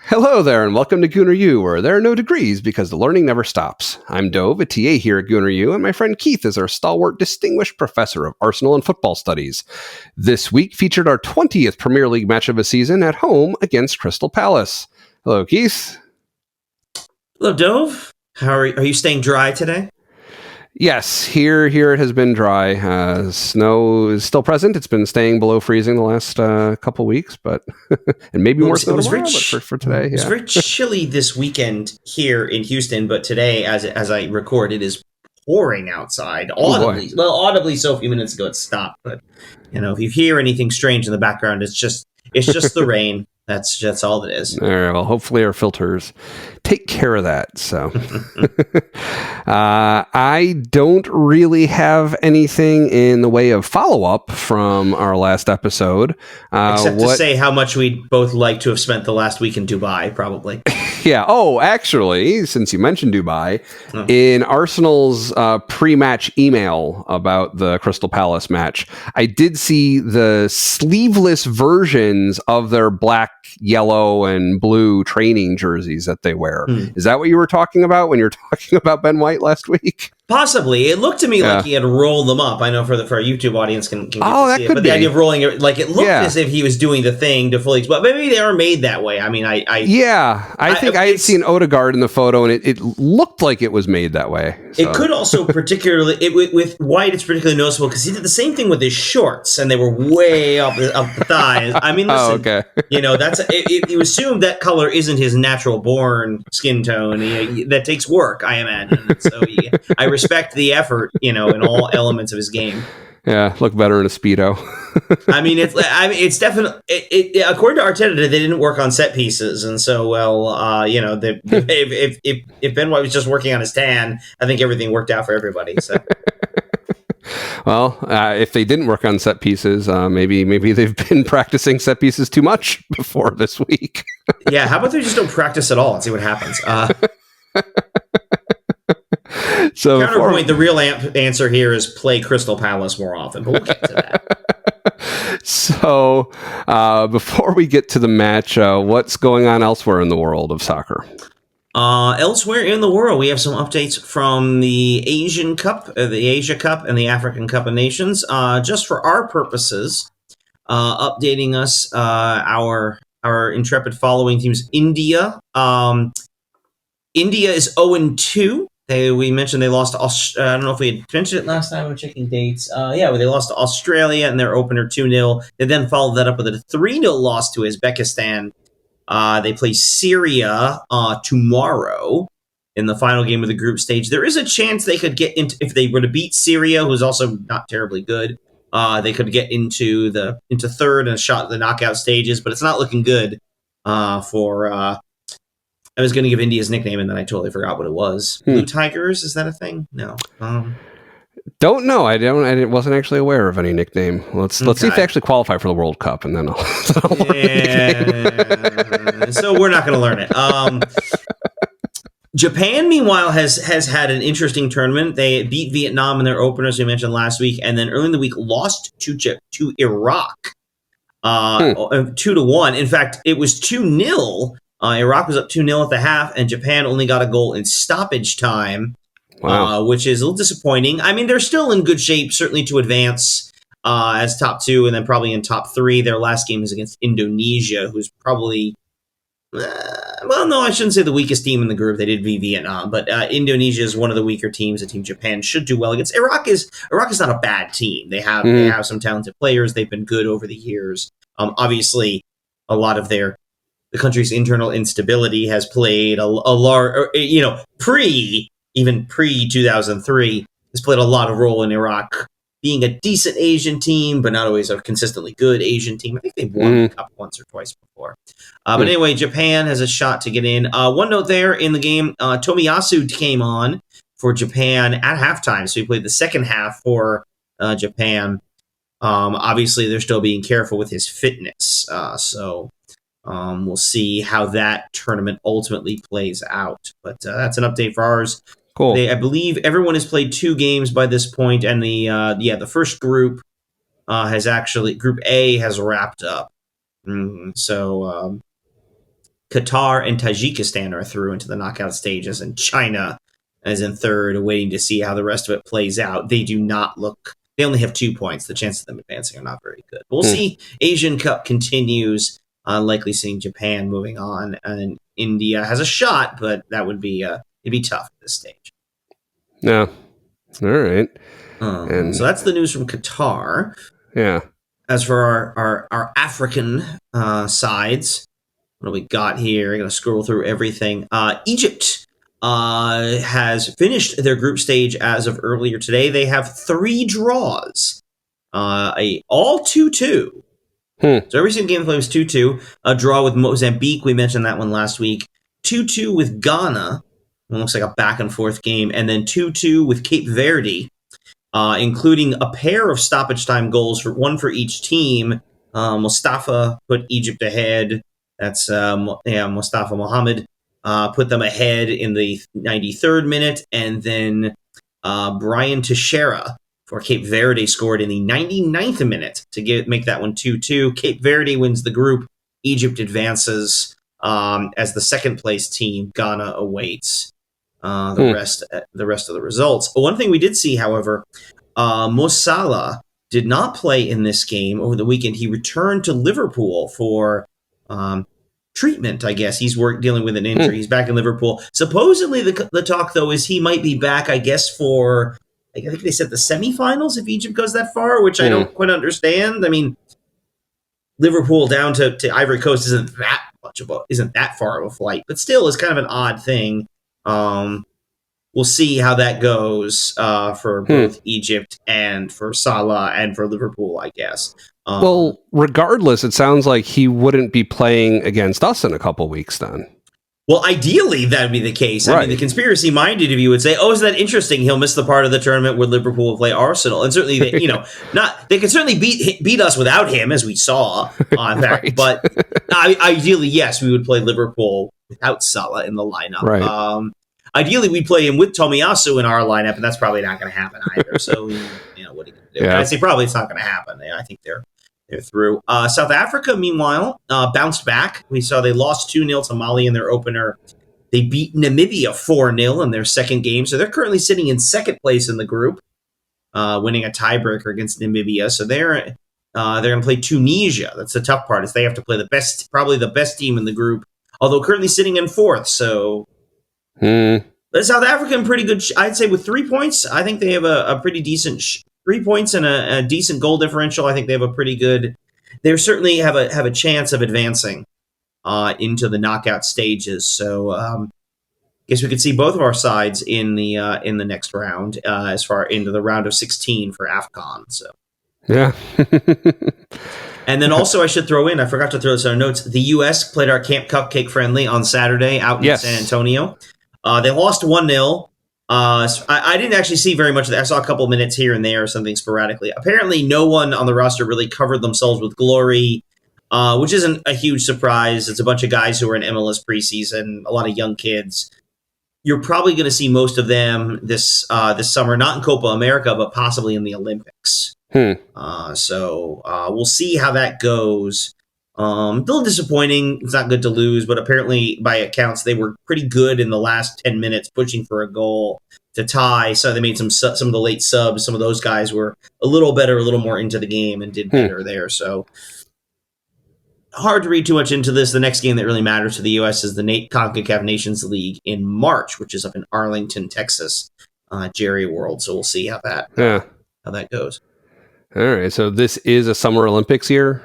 Hello there, and welcome to Gooner U, where there are no degrees because the learning never stops. I'm Dove, a TA here at Gooner U, and my friend Keith is our stalwart distinguished professor of Arsenal and football studies. This week featured our 20th Premier League match of the season at home against Crystal Palace. Hello, Keith. Hello, Dove. How are you staying dry today? Yes, here it has been dry. Snow is still present. It's been staying below freezing the last couple weeks, but and maybe more snow tomorrow. But for today, it was very chilly this weekend here in Houston. But today, as I record, it is pouring outside. Audibly, so a few minutes ago it stopped. But if you hear anything strange in the background, it's just the rain. That's all it is. All right, well, hopefully our filters take care of that. So I don't really have anything in the way of follow-up from our last episode. Except to say how much we'd both like to have spent the last week in Dubai, probably. Yeah. Oh, actually, since you mentioned Dubai, in Arsenal's pre-match email about the Crystal Palace match, I did see the sleeveless versions of their black, yellow, and blue training jerseys that they wear. Is that what you were talking about when you were talking about Ben White last week? Possibly. It looked to me like he had rolled them up. I know for our YouTube audience can get to see it. But the idea of rolling it, like it looked as if he was doing the thing to fully explain. But maybe they are made that way. I mean, I think I had seen Odegaard in the photo, and it looked like it was made that way. So. It could also particularly, with White, it's particularly noticeable because he did the same thing with his shorts, and they were way up the thighs. I mean, listen, that's you assume that color isn't his natural born skin tone. That takes work, I imagine. So I respect the effort, in all elements of his game. Yeah, look better in a Speedo. It's definitely according to Arteta, they didn't work on set pieces, and so if Ben White was just working on his tan, I think everything worked out for everybody. So. Well, if they didn't work on set pieces, maybe they've been practicing set pieces too much before this week. Yeah, how about they just don't practice at all and see what happens? So counterpoint, the real answer here is play Crystal Palace more often, but we'll get to that. So before we get to the match, what's going on elsewhere in the world of soccer? Elsewhere in the world, we have some updates from the Asian Cup, the Asia Cup, and the African Cup of Nations. Just for our purposes, updating us, our intrepid following teams, India. India is 0-2. We mentioned they lost to I don't know if we had mentioned it last time. I'm checking dates. They lost to Australia in their opener 2-0. They then followed that up with a 3-0 loss to Uzbekistan. They play Syria tomorrow in the final game of the group stage. There is a chance they could get into, if they were to beat Syria, who's also not terribly good. They could get into third and a shot at the knockout stages, but it's not looking good for. I was going to give India's nickname, and then I totally forgot what it was. Blue Tigers, is that a thing? No. Don't know. I wasn't actually aware of any nickname. Let's see if they actually qualify for the World Cup, and then I'll So we're not going to learn it. Japan, meanwhile, has had an interesting tournament. They beat Vietnam in their openers we mentioned last week, and then early in the week lost to Iraq 2-1. In fact, it was 2-0. Iraq was up 2-0 at the half, and Japan only got a goal in stoppage time, which is a little disappointing. I mean, they're still in good shape, certainly to advance as top two, and then probably in top three. Their last game is against Indonesia, who's probably, I shouldn't say the weakest team in the group. They did beat Vietnam, but Indonesia is one of the weaker teams. A team Japan should do well against. Iraq is not a bad team. They have some talented players. They've been good over the years. Obviously, a lot of the country's internal instability has played a large, pre-2003, has played a lot of role in Iraq being a decent Asian team, but not always a consistently good Asian team. I think they've won the cup once or twice before. But anyway, Japan has a shot to get in. One note there in the game, Tomiyasu came on for Japan at halftime, so he played the second half for Japan. Obviously, they're still being careful with his fitness, so we'll see how that tournament ultimately plays out. But that's an update for ours. Cool. I believe everyone has played 2 games by this point, and the first group Group A has wrapped up. So Qatar and Tajikistan are through into the knockout stages, and China is in third, waiting to see how the rest of it plays out. They do not look. They only have 2 points. The chances of them advancing are not very good. But we'll see. Asian Cup continues. Likely seeing Japan moving on, and India has a shot, but that would be it'd be tough at this stage. Yeah. All right. So that's the news from Qatar. Yeah. As for our African sides, what do we got here? I'm going to scroll through everything. Egypt has finished their group stage as of earlier today. They have 3 draws, all 2-2. So every single game they played was 2-2. A draw with Mozambique, we mentioned that one last week. 2-2 with Ghana. It looks like a back-and-forth game. And then 2-2 with Cape Verde, including a pair of stoppage time goals, one for each team. Mustafa put Egypt ahead. That's Mustafa Mohammed put them ahead in the 93rd minute. And then Brian Teixeira for Cape Verde scored in the 99th minute to make that one 2-2. Cape Verde wins the group. Egypt advances as the second-place team. Ghana awaits the rest of the results. One thing we did see, however, Mo Salah did not play in this game over the weekend. He returned to Liverpool for treatment, I guess. He's dealing with an injury. He's back in Liverpool. Supposedly, the talk, though, is he might be back, I guess, for, I think they said the semifinals if Egypt goes that far, which I don't quite understand. I mean, Liverpool down to Ivory Coast isn't that far of a flight, but still is kind of an odd thing. We'll see how that goes for both Egypt and for Salah and for Liverpool, I guess. Well, regardless, it sounds like he wouldn't be playing against us in a couple weeks then. Well, ideally, that would be the case. Right. I mean, the conspiracy-minded of you would say, "Oh, isn't that interesting? He'll miss the part of the tournament where Liverpool will play Arsenal." And certainly, they can certainly beat us without him, as we saw. Right. But ideally, yes, we would play Liverpool without Salah in the lineup. Right. Ideally, we'd play him with Tomiyasu in our lineup, and that's probably not going to happen either. So, what are you going to do? Yeah. I'd say probably it's not going to happen. I think they're through. South Africa, meanwhile, bounced back. We saw they lost 2-0 to Mali in their opener. They beat Namibia 4-0 in their second game. So they're currently sitting in second place in the group, winning a tiebreaker against Namibia. So they're going to play Tunisia. That's the tough part, is they have to play probably the best team in the group, although currently sitting in fourth. So South Africa in pretty good, I'd say, with 3 points. I think they have a pretty decent 3 points and a decent goal differential. I think they have a pretty good. They certainly have a chance of advancing into the knockout stages. So, I guess we could see both of our sides in the next round, as far into the round of 16 for AFCON. So, yeah. And then also, I should throw in, I forgot to throw this in our notes. The U.S. played our Camp Cupcake friendly on Saturday out in San Antonio. They lost 1-0. I didn't actually see very much of that. I saw a couple minutes here and there or something sporadically. Apparently, no one on the roster really covered themselves with glory, which isn't a huge surprise. It's a bunch of guys who are in MLS preseason, a lot of young kids. You're probably going to see most of them this summer, not in Copa America, but possibly in the Olympics. So we'll see how that goes. A little disappointing. It's not good to lose, but apparently, by accounts, they were pretty good in the last 10 minutes, pushing for a goal to tie. So they made some of the late subs. Some of those guys were a little better, a little more into the game, and did better there. So hard to read too much into this. The next game that really matters to the U.S. is the CONCACAF Nations League in March, which is up in Arlington, Texas, Jerry World. So we'll see how that goes. All right. So this is a Summer Olympics year.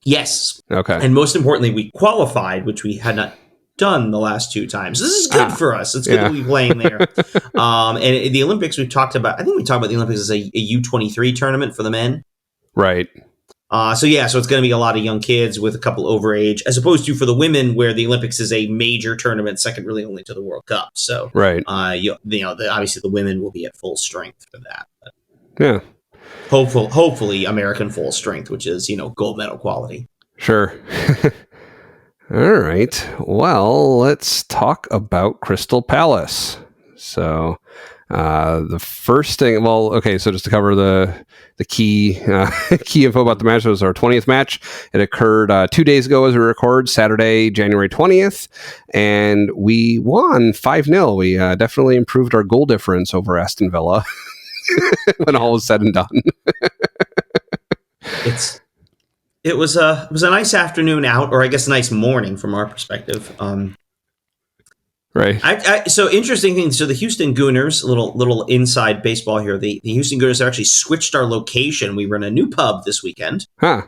Yes. Okay. And most importantly, we qualified, which we had not done the last 2 times. This is good for us. It's good to be playing there. And the Olympics, I think we talked about the Olympics as a U23 tournament for the men. Right. So it's going to be a lot of young kids with a couple overage, as opposed to for the women, where the Olympics is a major tournament, second really only to the World Cup. So, right. Obviously the women will be at full strength for that. But yeah. Hopefully American full strength, which is, gold medal quality. Sure. All right. Well, let's talk about Crystal Palace. So The first thing, well, okay, so just to cover the key key info about the match, it was our 20th match. It occurred 2 days ago as we record, Saturday, January 20th, and we won 5-0. We definitely improved our goal difference over Aston Villa when all was said and done. It was a nice afternoon out, or I guess a nice morning from our perspective. Right. So interesting thing. So the Houston Gooners, little inside baseball here. The Houston Gooners actually switched our location. We were in a new pub this weekend. Huh.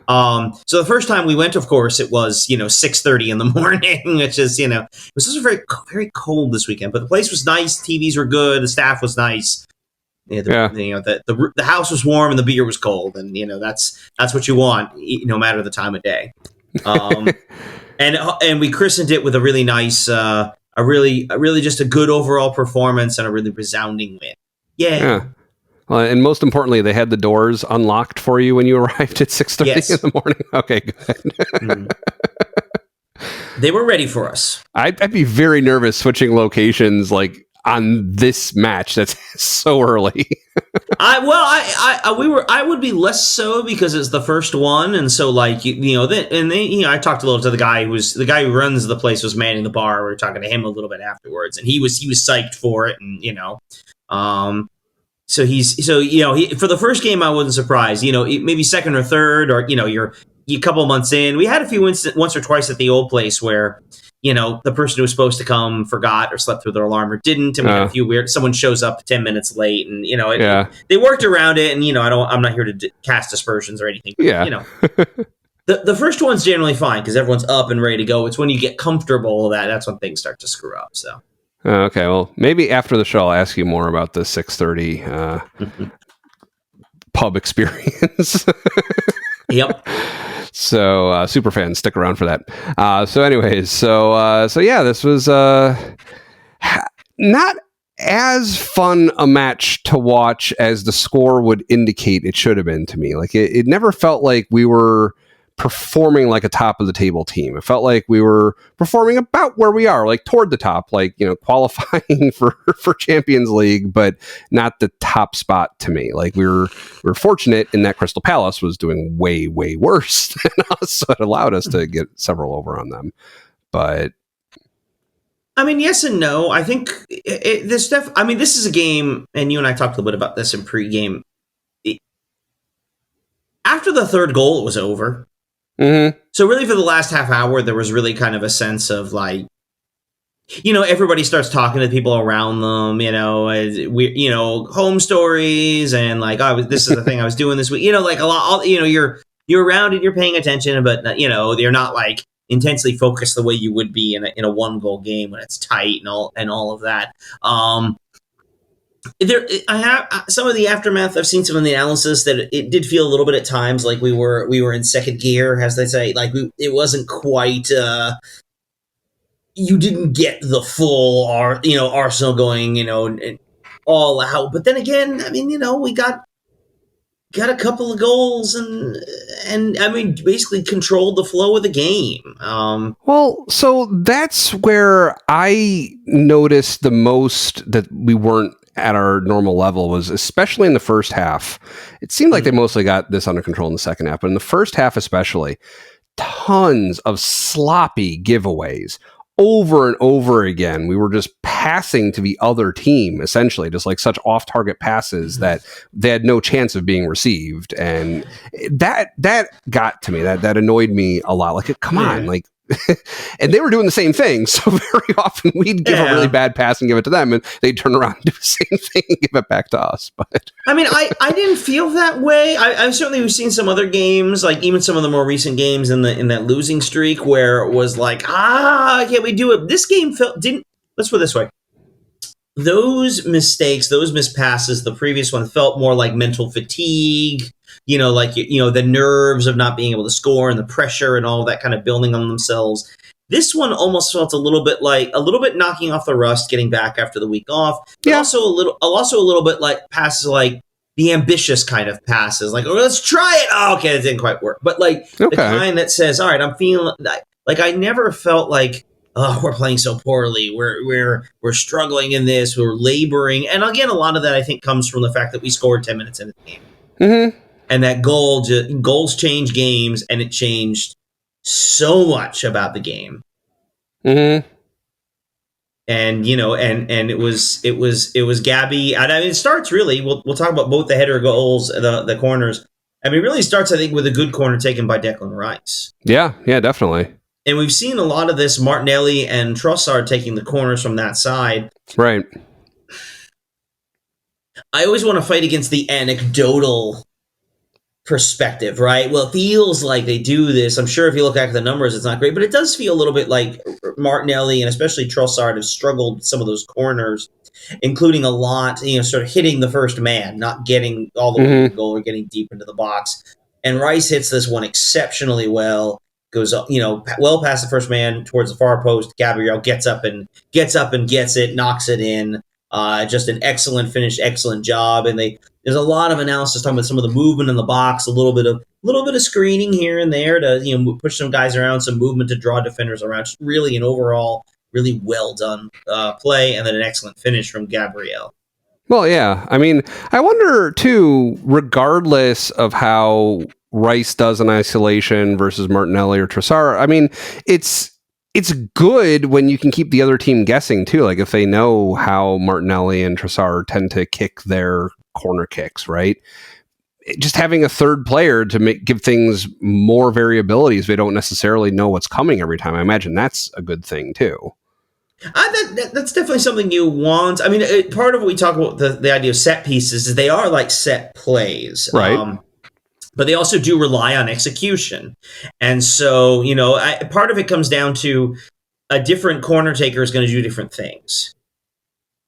So the first time we went, of course, it was 6:30 in the morning, which is it was also very very cold this weekend. But the place was nice. TVs were good. The staff was nice. The house was warm and the beer was cold, and that's what you want, no matter the time of day. And we christened it with a really nice. A really just a good overall performance and a really resounding win. Yeah. Well, and most importantly, they had the doors unlocked for you when you arrived at 6:30 in the morning. Okay, good. They were ready for us. I'd be very nervous switching locations on this match. That's so early. I would be less so because it's the first one, and so I talked a little to the guy who runs the place, was manning the bar. We were talking to him a little bit afterwards, and he was psyched for it, and so for the first game I wasn't surprised. Maybe second or third, or you're a couple months in. We had a few once or twice at the old place where the person who was supposed to come forgot or slept through their alarm or didn't, and we had a few someone shows up 10 minutes late, and they worked around it, and I'm not here to cast aspersions or anything, but, the first one's generally fine because everyone's up and ready to go. It's when you get comfortable that's when things start to screw up. So okay, well, maybe after the show I'll ask you more about the 6:30 pub experience. Yep. So, super fans, stick around for that. So anyways, this was not as fun a match to watch as the score would indicate it should have been to me. It never felt like we were performing like a top of the table team. It felt like we were performing about where we are, toward the top, qualifying for Champions League, but not the top spot to me. We were fortunate in that Crystal Palace was doing way, way worse than us, so it allowed us to get several over on them. But I mean, yes and no. I think this is a game, and you and I talked a little bit about this in pregame. After the third goal, it was over. Mm-hmm. So really for the last half hour, there was really kind of a sense of everybody starts talking to people around them, home stories and this is the thing I was doing this week, a lot, you're around and you're paying attention, but you're not intensely focused the way you would be in a 1-goal game when it's tight and all of that. I have some of the aftermath. I've seen some of the analysis that it did feel a little bit at times like we were in second gear, as they say. It wasn't quite. You didn't get the full Arsenal going, all out. But then again, I mean, we got a couple of goals and I mean, basically controlled the flow of the game. Well, so that's where I noticed the most that we weren't at our normal level, was especially in the first half. It seemed like they mostly got this under control in the second half, but in the first half especially, tons of sloppy giveaways over and over again. We were just passing to the other team, essentially, just such off-target passes that they had no chance of being received. And that got to me. That annoyed me a lot. Come on, and they were doing the same thing. So very often we'd give a really bad pass and give it to them, and they'd turn around and do the same thing and give it back to us. But I mean, I didn't feel that way. I certainly we've seen some other games, even some of the more recent games in that losing streak, where it was can't we do it? This game let's put it this way. Those mistakes, those mispasses, the previous one felt more like mental fatigue, the nerves of not being able to score and the pressure and all that kind of building on themselves. This one almost felt a little bit knocking off the rust, getting back after the week off. But also a little bit passes the ambitious kind of passes, let's try it. Oh, okay, it didn't quite work. But the kind that says, all right, I'm feeling I never felt oh, we're playing so poorly. We're struggling in this. We're laboring, and again, a lot of that I think comes from the fact that we scored 10 minutes into the game, and that goals change games, and it changed so much about the game. And and it was Gabby. And I mean, it starts really. We'll talk about both the header goals, the corners. I mean, it really starts, I think, with a good corner taken by Declan Rice. Yeah, definitely. And we've seen a lot of this, Martinelli and Trossard taking the corners from that side. Right. I always want to fight against the anecdotal perspective, right? Well, it feels like they do this. I'm sure if you look at the numbers, it's not great, but it does feel a little bit like Martinelli and especially Trossard have struggled with some of those corners, including a lot, sort of hitting the first man, not getting all the way to the goal or getting deep into the box. And Rice hits this one exceptionally well. Goes up, well past the first man towards the far post. Gabriel gets up and gets it, knocks it in. Just an excellent finish, excellent job. And there's a lot of analysis talking about some of the movement in the box, a little bit of screening here and there to push some guys around, some movement to draw defenders around. Just really an overall really well done play, and then an excellent finish from Gabriel. Well, yeah. I mean, I wonder too, regardless of how Rice does in isolation versus Martinelli or Trossard, I mean, it's good when you can keep the other team guessing too. Like if they know how Martinelli and Trossard tend to kick their corner kicks, right? Just having a third player to give things more variability if they don't necessarily know what's coming every time. I imagine that's a good thing too. That's definitely something you want. I mean, part of what we talk about the idea of set pieces is they are like set plays, right? But they also do rely on execution, and so part of it comes down to a different corner taker is going to do different things.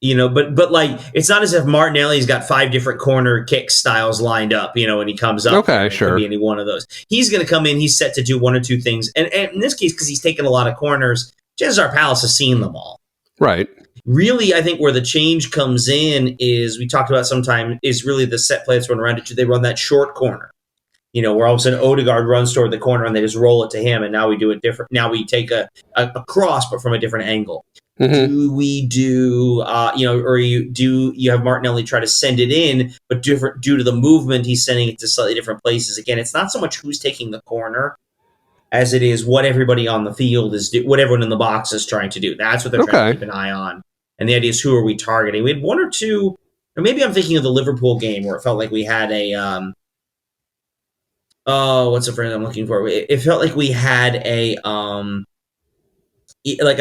But like it's not as if Martinelli's got 5 different corner kick styles lined up, when he comes up. Okay, sure. It could be any one of those. He's going to come in. He's set to do 1 or 2 things, and in this case, because he's taken a lot of corners. Our Palace has seen them all. Right. Really, I think where the change comes in is we talked about sometime is really the set play that's run around it. They run that short corner, where all of a sudden Odegaard runs toward the corner and they just roll it to him. And now we do it different. Now we take a cross, but from a different angle. Do we do, or you have Martinelli try to send it in, but different due to the movement, he's sending it to slightly different places. Again, it's not so much who's taking the corner as it is what everybody on the field what everyone in the box is trying to do. That's what they're trying to keep an eye on. And the idea is, who are we targeting? We had 1 or 2, or maybe I'm thinking of the Liverpool game where it felt like we had a, what's the phrase I'm looking for? It felt like we had a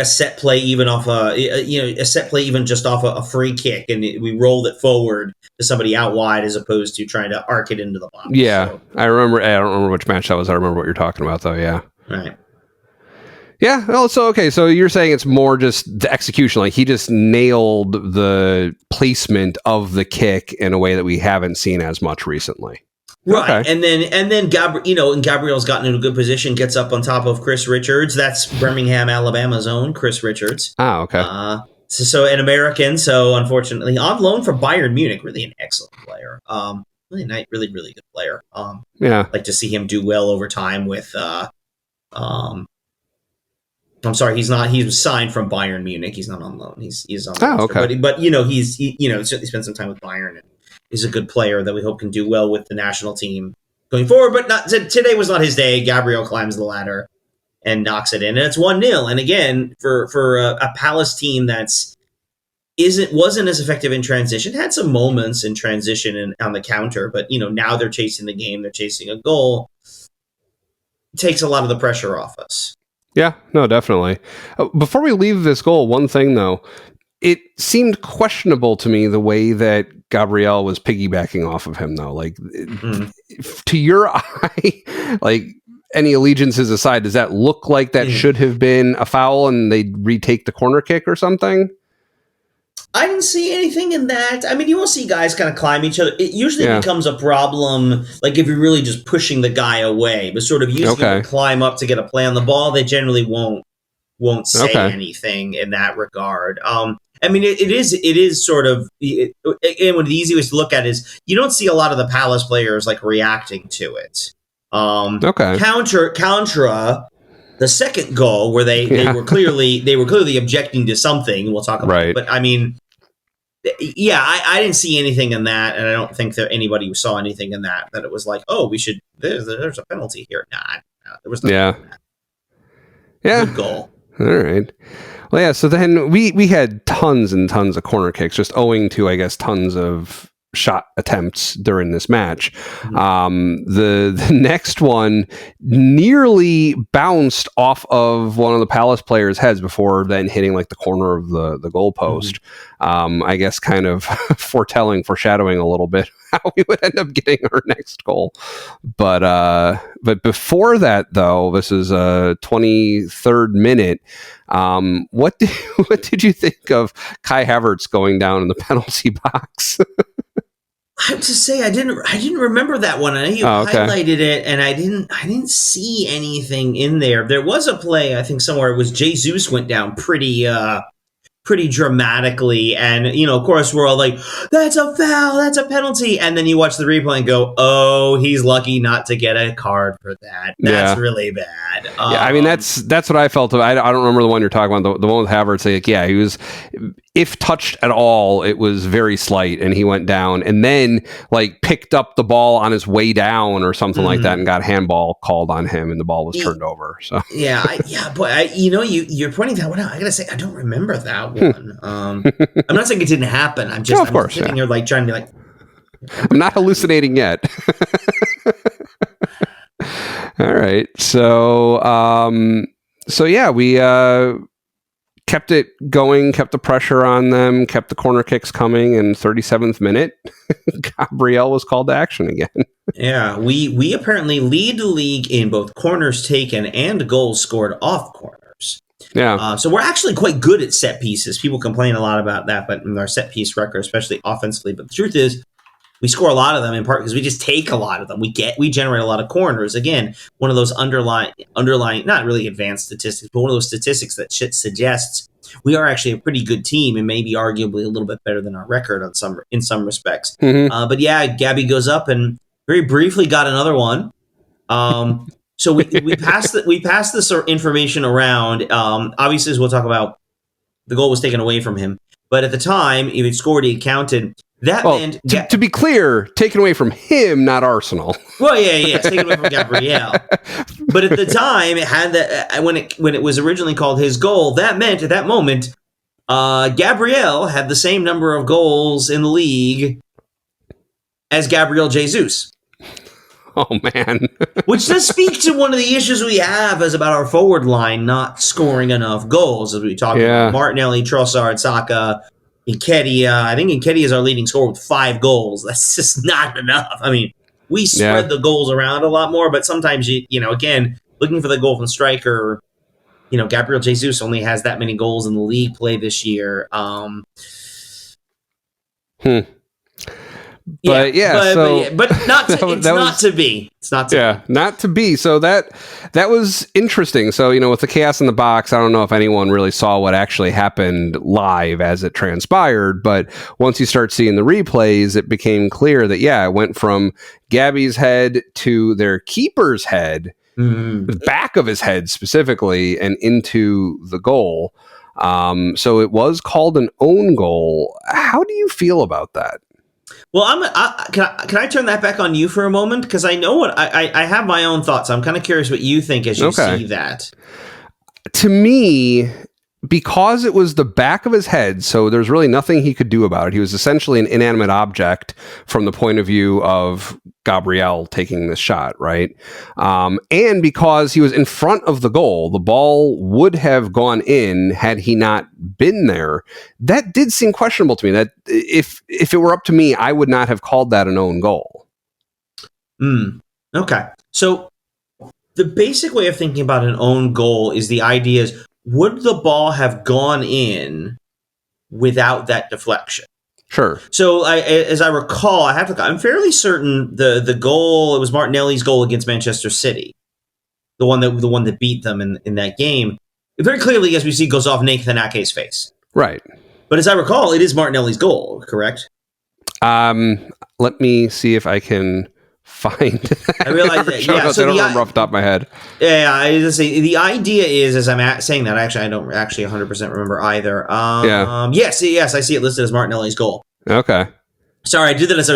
set play even off a set play even just off a free kick, and we rolled it forward to somebody out wide as opposed to trying to arc it into the box. Yeah, so. I remember. I don't remember which match that was. I remember what you're talking about, though. Yeah. Right. Yeah. Well, so okay. So you're saying it's more just the execution. Like he just nailed the placement of the kick in a way that we haven't seen as much recently. Right, okay. and then Gabriel's gotten in a good position, gets up on top of Chris Richards. That's Birmingham, Alabama's own Chris Richards. Ah, okay. So an American. So unfortunately, on loan from Bayern Munich, really an excellent player. Really nice, really good player. Yeah, like to see him do well over time with. I'm sorry, he's not. He was signed from Bayern Munich. He's not on loan. He's on. Oh, okay. But he's certainly spent some time with Bayern. And he's a good player that we hope can do well with the national team going forward. But not today was not his day. Gabriel climbs the ladder and knocks it in, and it's 1-0. And again, for a Palace team wasn't as effective in transition, had some moments in transition and on the counter, but now they're chasing the game. They're chasing a goal. It takes a lot of the pressure off us. Yeah, no, definitely. Before we leave this goal, one thing though, it seemed questionable to me the way that Gabriel was piggybacking off of him, though. Like, to your eye, like any allegiances aside, does that look like that should have been a foul and they retake the corner kick or something? I didn't see anything in that. I mean, you will see guys kind of climb each other. It usually becomes a problem, like if you're really just pushing the guy away, but sort of using him to climb up to get a play on the ball. They generally won't say anything in that regard. I mean, it is sort of, and one of the easiest to look at is you don't see a lot of the Palace players like reacting to it. Contra, the second goal where they were clearly objecting to something. We'll talk about it. But I mean, yeah, I didn't see anything in that, and I don't think that anybody saw anything in that it was like, oh, we should. There's a penalty here. Nah, there was nothing in that. Yeah, good goal. All right. Well, yeah. So then we had tons and tons of corner kicks, just owing to, I guess, tons of shot attempts during this match. The next one nearly bounced off of one of the Palace players' heads before then hitting like the corner of the goalpost. I guess kind of foreshadowing a little bit how we would end up getting our next goal. But before that, though, this is a 23rd minute. What did you think of Kai Havertz going down in the penalty box? I have to say I didn't remember that one. I know you highlighted it, and I didn't see anything in there. There was a play, I think somewhere it was Jesus went down pretty dramatically, and of course we're all like, that's a foul, that's a penalty, and then you watch the replay and go, oh, he's lucky not to get a card for that. That's really bad. I mean that's what I felt. I don't remember the one you're talking about. The one with Havertz. Like, yeah, he was, if touched at all, it was very slight, and he went down, and then like picked up the ball on his way down or something like that, and got handball called on him, and the ball was turned over. So but you're pointing that one out. I gotta say I don't remember that one. I'm not saying it didn't happen. I'm just sitting here like trying to be like, I'm not hallucinating yet. All right. So yeah, we kept it going, kept the pressure on them, kept the corner kicks coming, and 37th minute, Gabriel was called to action again. Yeah, we apparently lead the league in both corners taken and goals scored off corners. Yeah. So we're actually quite good at set pieces. People complain a lot about that, but in our set piece record, especially offensively. But the truth is, we score a lot of them in part because we just take a lot of them. We generate a lot of corners. Again, one of those underlying, not really advanced statistics, but one of those statistics that suggests we are actually a pretty good team and maybe arguably a little bit better than our record in some respects. But yeah, Gabby goes up and very briefly got another one. So we passed this information around. Obviously, as we'll talk about, the goal was taken away from him. But at the time, if he scored, he counted. That meant to be clear, taken away from him, not Arsenal. Well, yeah, it's taken away from Gabriel. But at the time, it had that when it was originally called his goal. That meant at that moment, Gabriel had the same number of goals in the league as Gabriel Jesus. Oh, man. Which does speak to one of the issues we have as about our forward line not scoring enough goals, as we talked about. Martinelli, Trossard, Saka, Nketiah. I think Nketiah is our leading scorer with 5 goals. That's just not enough. I mean, we spread the goals around a lot more, but sometimes, again, looking for the goal from striker, Gabriel Jesus only has that many goals in the league play this year. But not to be. It's not to be. Not to be. So that was interesting. So, with the chaos in the box, I don't know if anyone really saw what actually happened live as it transpired, but once you start seeing the replays, it became clear that, it went from Gabby's head to their keeper's head, the back of his head specifically, and into the goal. So it was called an own goal. How do you feel about that? Well, can I turn that back on you for a moment? Because I know I have my own thoughts. I'm kind of curious what you think as you see that. To me, because it was the back of his head, so there's really nothing he could do about it. He was essentially an inanimate object from the point of view of Gabriel taking this shot, right? And because he was in front of the goal, the ball would have gone in had he not been there. That did seem questionable to me. That if it were up to me, I would not have called that an own goal. Okay. So the basic way of thinking about an own goal is the idea is, would the ball have gone in without that deflection? Sure. So, as I recall, I'm fairly certain the goal, it was Martinelli's goal against Manchester City, the one that beat them in that game. Very clearly, as we see, goes off Nathan Ake's face. Right. But as I recall, it is Martinelli's goal, correct? Let me see if I can find I realized that. Yeah, so I don't remember off the top of my head. Yeah, I was just saying, the idea is, as I'm saying that, actually, I don't actually 100% remember either. Yes, I see it listed as Martinelli's goal. Okay. Sorry, I did that as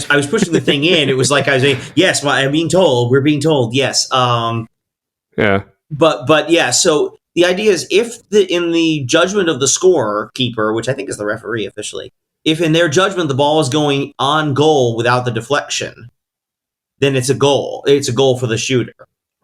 I was pushing the thing in. It was like I was saying, yes, I'm being told. We're being told, yes. Yeah. But yeah, so the idea is, if in the judgment of the scorekeeper, which I think is the referee officially, if in their judgment the ball is going on goal without the deflection, then it's a goal. It's a goal for the shooter.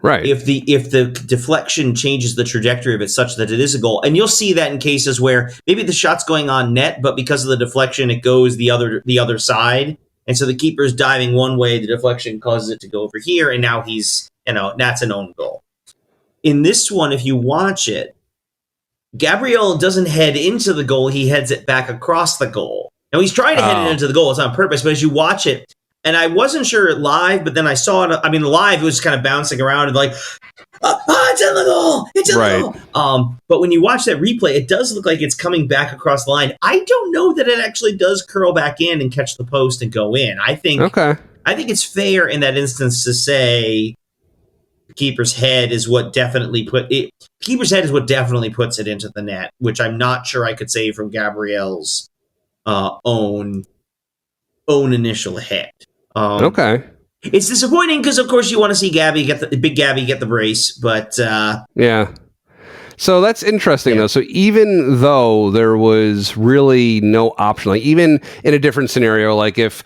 Right. If the deflection changes the trajectory of it such that it is a goal, and you'll see that in cases where maybe the shot's going on net, but because of the deflection, it goes the other side, and so the keeper's diving one way, the deflection causes it to go over here, and now that's an own goal. In this one, if you watch it, Gabriel doesn't head into the goal; he heads it back across the goal. Now he's trying to head it into the goal; it's on purpose. But as you watch it. And I wasn't sure live, but then I saw it. I mean, live, it was kind of bouncing around and like, it's in the goal! It's in the goal! But when you watch that replay, it does look like it's coming back across the line. I don't know that it actually does curl back in and catch the post and go in. I think it's fair in that instance to say the keeper's head is what definitely puts it into the net, which I'm not sure I could say from Gabriel's own initial hit. It's disappointing because, of course, you want to see Big Gabby get the brace, but yeah. So that's interesting, though. So even though there was really no option, like even in a different scenario, like if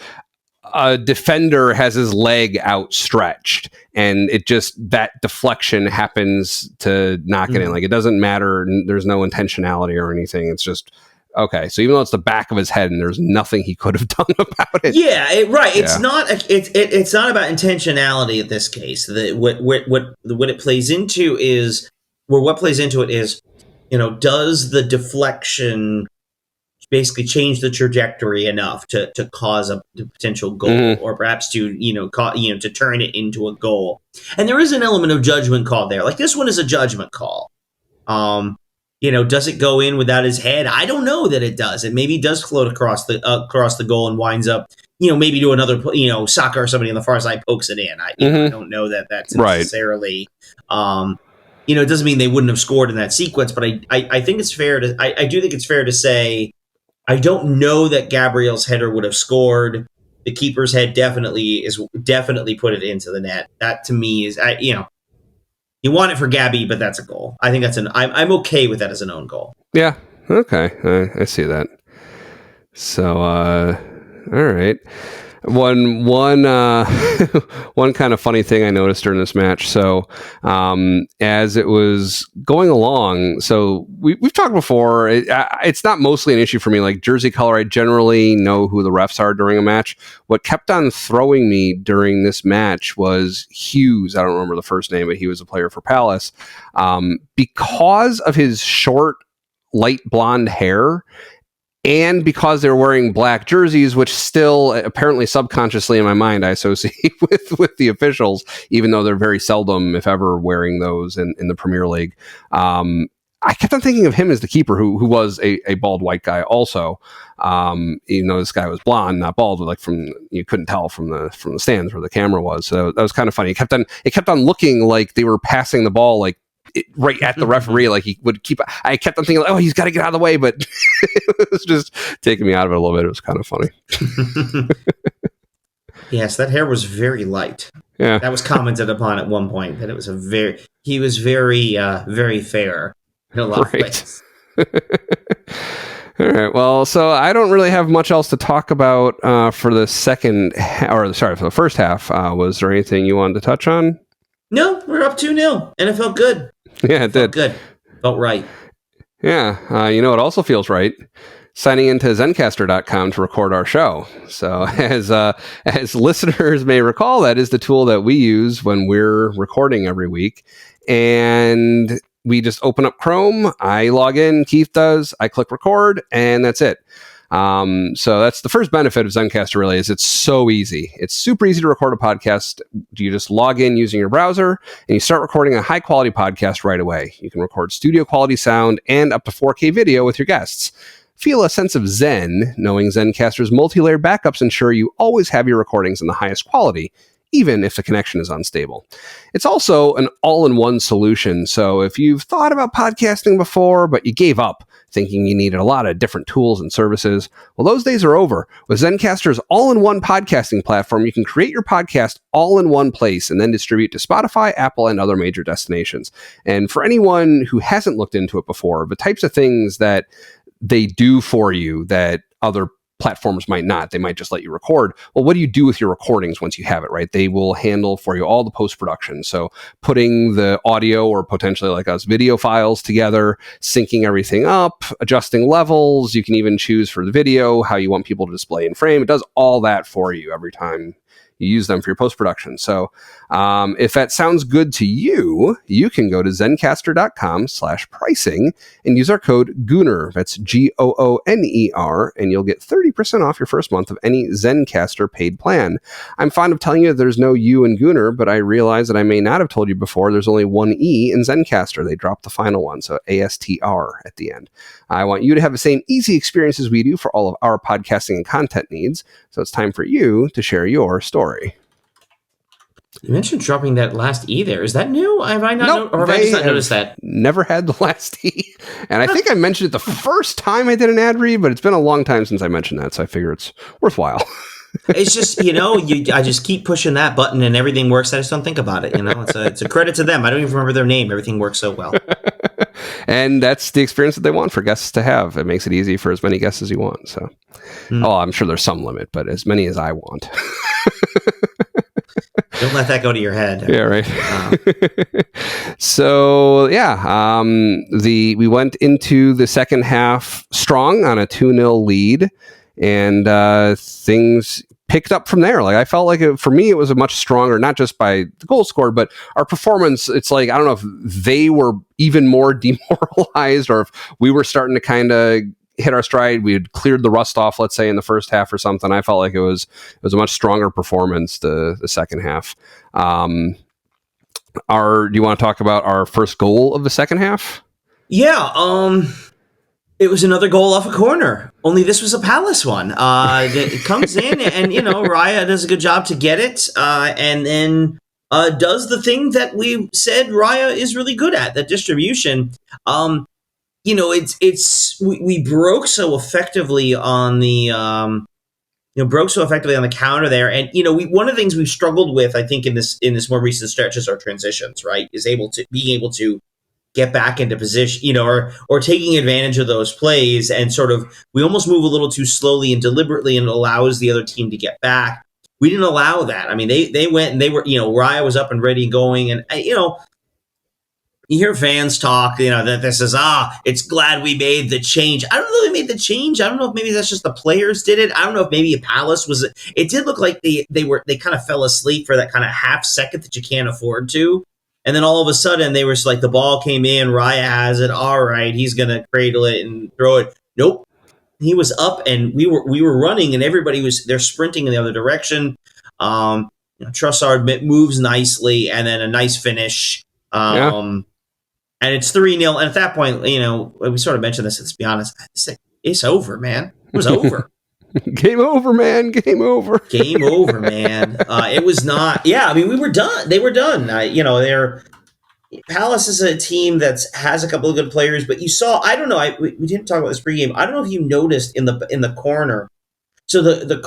a defender has his leg outstretched and that deflection happens to knock it in, like it doesn't matter. There's no intentionality or anything. It's just. Okay, so even though it's the back of his head and there's nothing he could have done about it. Yeah, right. Yeah. It's not about intentionality in this case. What it plays into is, does the deflection basically change the trajectory enough to cause a potential goal, or perhaps to to turn it into a goal? And there is an element of judgment call there. Like this one is a judgment call. Does it go in without his head? I don't know that it does. It maybe does float across the goal and winds up, maybe to another, Saka or somebody on the far side pokes it in. I don't know that that's necessarily, it doesn't mean they wouldn't have scored in that sequence, but I think it's fair to, I do think it's fair to say, I don't know that Gabriel's header would have scored. The keeper's head definitely put it into the net. That to me is, you want it for Gabby, but that's a goal. I think I'm okay with that as an own goal. Yeah. Okay. I see that. So, all right. One kind of funny thing I noticed during this match. So, as it was going along, so we've talked before. It's not mostly an issue for me. Like jersey color, I generally know who the refs are during a match. What kept on throwing me during this match was Hughes. I don't remember the first name, but he was a player for Palace. Because of his short, light blonde hair. And because they're wearing black jerseys, which still apparently subconsciously in my mind I associate with the officials, even though they're very seldom, if ever, wearing those in the Premier League. I kept on thinking of him as the keeper, who was a bald white guy also. Even though this guy was blonde, not bald, like you couldn't tell from the stands where the camera was. So that was kind of funny. It kept on looking like they were passing the ball right at the referee, like he would keep. I kept on thinking, he's got to get out of the way, but it was just taking me out of it a little bit. It was kind of funny. Yes, that hair was very light. Yeah, that was commented upon at one point that it was he was very very fair in a lot of ways. All right. Well, so I don't really have much else to talk about for the for the first half. Was there anything you wanted to touch on? No, we're up 2-0, and it felt good. Yeah, it did. Good. Felt right. Yeah. It also feels right. Signing into Zencastr.com to record our show. So as listeners may recall, that is the tool that we use when we're recording every week. And we just open up Chrome. I log in, Keith does. I click record, and that's it. So that's the first benefit of Zencastr, really, is it's so easy. It's super easy to record a podcast. You just log in using your browser and you start recording a high quality podcast right away. You can record studio quality sound and up to 4K video with your guests. Feel a sense of zen, knowing Zencastr's multi-layered backups ensure you always have your recordings in the highest quality, even if the connection is unstable. It's also an all-in-one solution, so if you've thought about podcasting before, but you gave up, thinking you needed a lot of different tools and services, well, those days are over. With Zencastr's all-in-one podcasting platform, you can create your podcast all in one place and then distribute to Spotify, Apple, and other major destinations. And for anyone who hasn't looked into it before, the types of things that they do for you that other platforms might not. They might just let you record. Well, what do you do with your recordings once you have it, right? They will handle for you all the post-production. So putting the audio or potentially like us video files together, syncing everything up, adjusting levels. You can even choose for the video how you want people to display in frame. It does all that for you every time you use them for your post-production. So if that sounds good to you, you can go to zencastr.com/pricing and use our code Gooner. That's Gooner, and you'll get 30% off your first month of any Zencastr paid plan. I'm fond of telling you that there's no U in Gooner, but I realize that I may not have told you before there's only one E in Zencastr. They dropped the final one, so ASTR at the end. I want you to have the same easy experience as we do for all of our podcasting and content needs, so it's time for you to share your story. You mentioned dropping that last E there. Is that new? Have I not or have I just not noticed that? Never had the last E. And I think I mentioned it the first time I did an ad read, but it's been a long time since I mentioned that, so I figure it's worthwhile. It's just, I just keep pushing that button and everything works. I just don't think about it. It's a credit to them. I don't even remember their name. Everything works so well. And that's the experience that they want for guests to have. It makes it easy for as many guests as you want. So, I'm sure there's some limit, but as many as I want. Don't let that go to your head. Yeah, right. So, we went into the second half strong on a 2-0 lead, and things picked up from there. Like, I felt like for me, it was a much stronger, not just by the goal scored, but our performance. It's like, I don't know if they were even more demoralized or if we were starting to kind of hit our stride. We had cleared the rust off, let's say, in the first half or something. I felt like it was a much stronger performance the second half. Do you want to talk about our first goal of the second half? Yeah. It was another goal off a corner. Only this was a Palace one. It comes in and, Raya does a good job to get it. And then does the thing that we said Raya is really good at, that distribution. We broke so effectively on the counter there, and one of the things we've struggled with, I think, in this more recent stretch is our transitions, right? Is being able to get back into position, or taking advantage of those plays, and sort of we almost move a little too slowly and deliberately, and it allows the other team to get back. We didn't allow that. I mean, they went and they were, Raya was up and ready and going, and you hear fans talk, that this is, it's glad we made the change. I don't know if they made the change. I don't know if maybe that's just the players did it. I don't know if maybe a Palace was, it did look like they kind of fell asleep for that kind of half second that you can't afford to. And then all of a sudden they were just like, the ball came in, Raya has it. All right, he's going to cradle it and throw it. Nope. He was up and we were running and they're sprinting in the other direction. Trossard moves nicely and then a nice finish. And it's 3-0. And at that point, we sort of mentioned this, let's be honest. It's over, man. It was over. Game over, man. Game over. Game over, man. It was not. Yeah, I mean, we were done. They were done. Palace is a team that has a couple of good players, but you saw, I don't know, we didn't talk about this pregame. I don't know if you noticed in the corner. So where the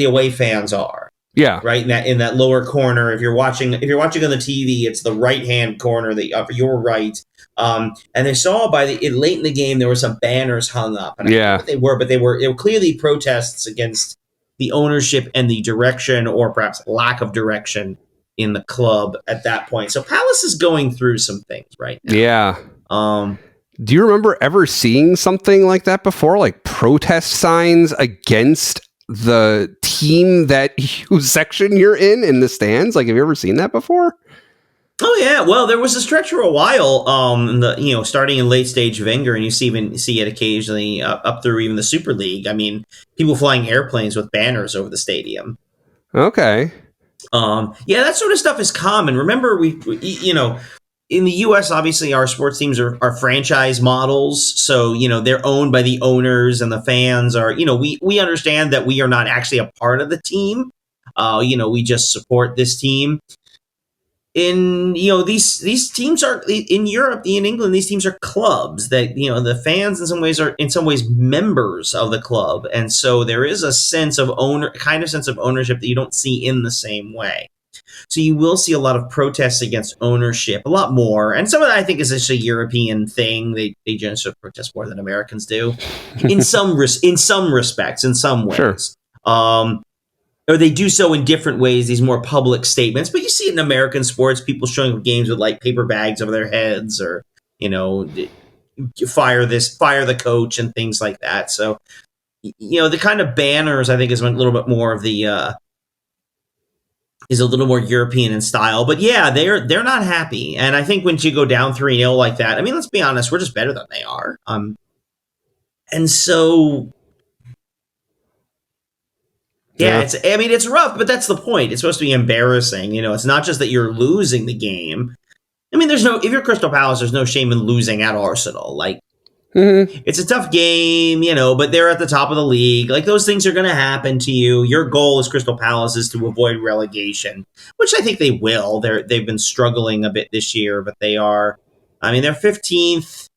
away fans are. Yeah. Right in that lower corner. If you're watching on the TV, it's the right hand corner, your right. And they saw late in the game there were some banners hung up. And I don't know what they were clearly protests against the ownership and the direction, or perhaps lack of direction in the club at that point. So Palace is going through some things right now. Yeah. Do you remember ever seeing something like that before, like protest signs against the team whose section you're in the stands? Like, have you ever seen that before? Oh yeah, well, there was a stretch for a while, starting in late stage Wenger, and you see it occasionally up through even the Super League. I mean, people flying airplanes with banners over the stadium. Okay. That sort of stuff is common. Remember, in the U.S., obviously, our sports teams are franchise models. So, they're owned by the owners, and the fans are, we understand that we are not actually a part of the team. We just support this team. These teams are in Europe, in England, these teams are clubs that, the fans in some ways members of the club. And so there is a sense of ownership that you don't see in the same way. So you will see a lot of protests against ownership, a lot more. And some of that, I think, is just a European thing. They generally protest more than Americans do in some respects, in some ways. Sure. Or they do so in different ways, these more public statements. But you see it in American sports, people showing up games with like paper bags over their heads, or, fire the coach and things like that. So, the kind of banners, I think, is a little bit more of the is a little more European in style. But yeah, they're not happy. And I think when you go down 3-0 like that, I mean, let's be honest, we're just better than they are. And so, yeah, it's rough, but that's the point. It's supposed to be embarrassing. It's not just that you're losing the game. I mean, if you're Crystal Palace, there's no shame in losing at Arsenal. Like, it's a tough game, but they're at the top of the league. Like, those things are going to happen to you. Your goal as Crystal Palace is to avoid relegation, which I think they will. They've been struggling a bit this year, but they are. I mean, they're 15th.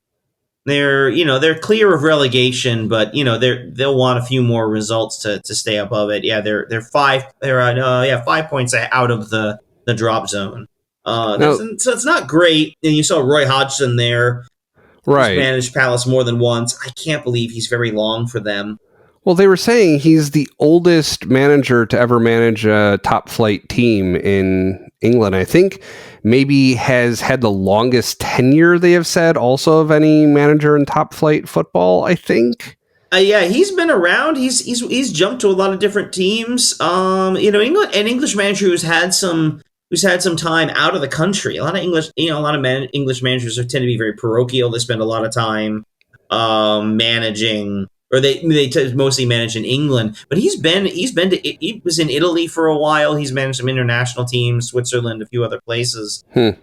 They're clear of relegation, but they'll want a few more results to stay above it. Yeah, they're 5 points out of the drop zone. So it's not great. And you saw Roy Hodgson there. Right. He's managed Palace more than once. I can't believe he's very long for them. Well, they were saying he's the oldest manager to ever manage a top flight team in England. I think maybe has had the longest tenure, they have said, also of any manager in top flight football, I think. Yeah, he's been around. He's jumped to a lot of different teams. England, an English manager who's had some time out of the country. A lot of English managers tend to be very parochial. They spend a lot of time managing, or they mostly manage in England. But he was in Italy for a while. He's managed some international teams, Switzerland, a few other places. He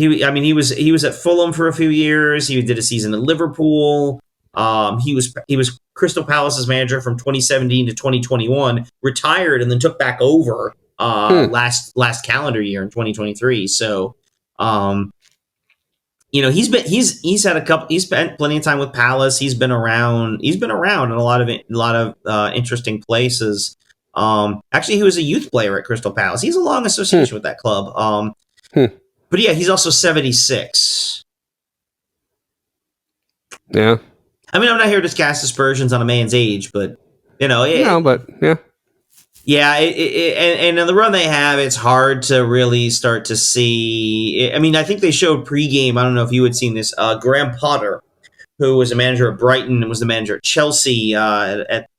was at Fulham for a few years. He did a season at Liverpool. He was Crystal Palace's manager from 2017 to 2021. Retired and then took back over last calendar year in 2023. So, he's spent plenty of time with Palace. He's been around in a lot of interesting places. Actually, he was a youth player at Crystal Palace. He's a long association with that club. But yeah, he's also 76. Yeah. I mean, I'm not here to cast aspersions on a man's age, but yeah. Yeah, and in the run they have, it's hard to really start to see. I mean, I think they showed pregame. I don't know if you had seen this. Graham Potter, who was a manager at Brighton and was the manager at Chelsea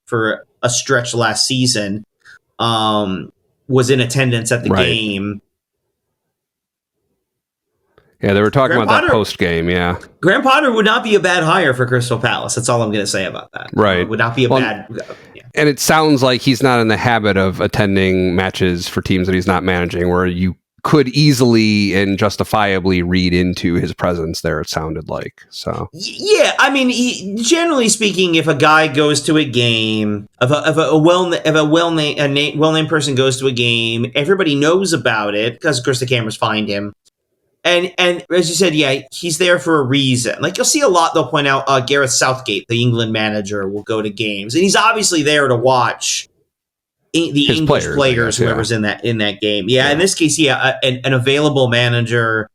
for a stretch last season, was in attendance at the game. Yeah, they were talking about that post game. Yeah, Graham Potter would not be a bad hire for Crystal Palace. That's all I'm going to say about that. Right, would not be a bad. Yeah. And it sounds like he's not in the habit of attending matches for teams that he's not managing, where you could easily and justifiably read into his presence there. It sounded like so. Yeah, I mean, generally speaking, if a guy goes to a game, if a well-named person goes to a game, everybody knows about it because, of course, the cameras find him. And as you said, yeah, he's there for a reason. Like, you'll see a lot, they'll point out Gareth Southgate, the England manager, will go to games. And he's obviously there to watch the English players, whoever's in that game. Yeah, in this case, an available manager